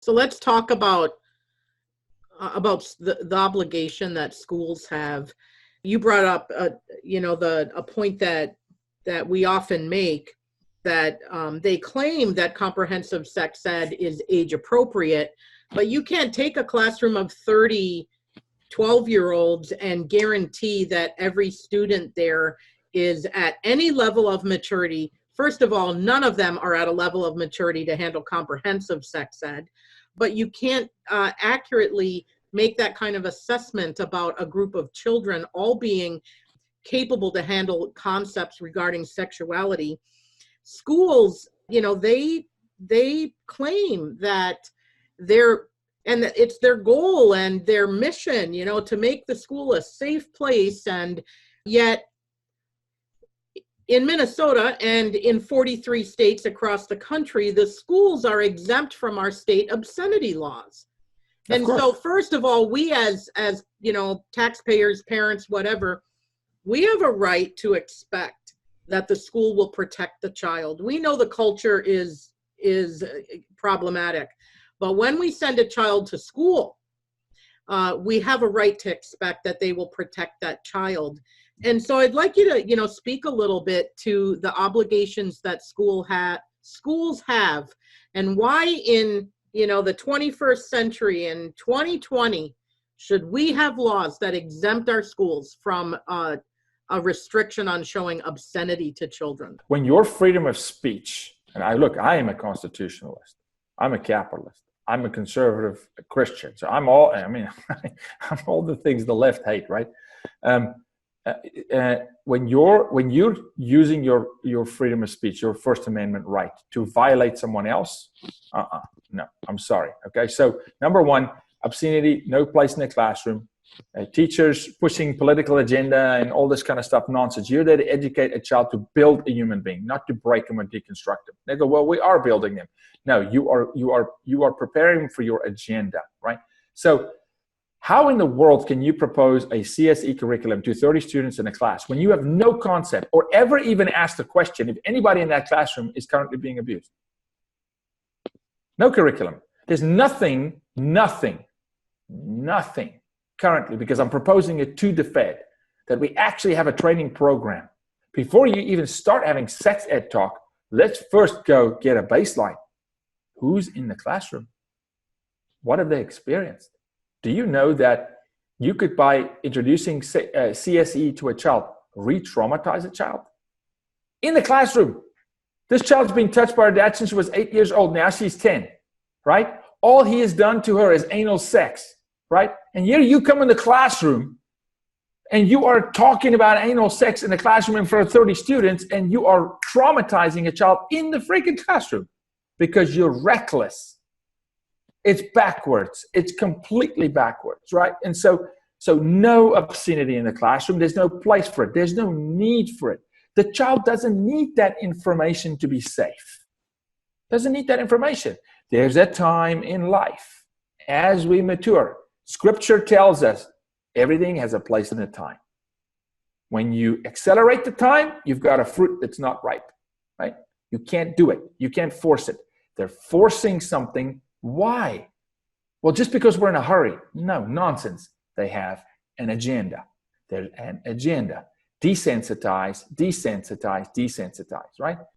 So let's talk about the obligation that schools have. You brought up, a point that we often make, that they claim that comprehensive sex ed is age appropriate, but you can't take a classroom of 30 12-year-olds and guarantee that every student there is at any level of maturity. First of all, none of them are at a level of maturity to handle comprehensive sex ed, but you can't accurately make that kind of assessment about a group of children all being capable to handle concepts regarding sexuality. Schools, they claim that it's their goal and their mission, to make the school a safe place. And yet in Minnesota and in 43 states across the country, the schools are exempt from our state obscenity laws. And so first of all, we as taxpayers, parents, whatever, we have a right to expect that the school will protect the child. We know the culture is problematic, but when we send a child to school, we have a right to expect that they will protect that child. And so I'd like you to, speak a little bit to the obligations that schools have, and why in, the 21st century in 2020, should we have laws that exempt our schools from a restriction on showing obscenity to children? When your freedom of speech, and I am a constitutionalist, I'm a capitalist, I'm a conservative Christian, so I'm all the things the left hate, right? When you're using your freedom of speech, your First Amendment right, to violate someone else, no, I'm sorry. Okay, so number one, obscenity, no place in the classroom. Teachers pushing political agenda and all this kind of stuff, nonsense. You're there to educate a child to build a human being, not to break them or deconstruct them. They go, well, we are building them. No, you are preparing for your agenda, right? So how in the world can you propose a CSE curriculum to 30 students in a class when you have no concept or ever even asked the question if anybody in that classroom is currently being abused? No curriculum. There's nothing currently, because I'm proposing it to the Fed, that we actually have a training program. Before you even start having sex ed talk, let's first go get a baseline. Who's in the classroom? What have they experienced? Do you know that you could, by introducing CSE to a child, re-traumatize a child? In the classroom. This child's been touched by her dad since she was 8 years old. Now she's 10, right? All he has done to her is anal sex, right? And here you come in the classroom and you are talking about anal sex in the classroom in front of 30 students, and you are traumatizing a child in the freaking classroom because you're reckless. It's backwards. It's completely backwards, right? And so no obscenity in the classroom. There's no place for it. There's no need for it. The child doesn't need that information to be safe. Doesn't need that information. There's a time in life as we mature. Scripture tells us everything has a place and a time. When you accelerate the time, you've got a fruit that's not ripe, right? You can't do it. You can't force it. They're forcing something. Why? Well, just because we're in a hurry. No, nonsense. They have an agenda. There's an agenda. Desensitize, desensitize, desensitize, right?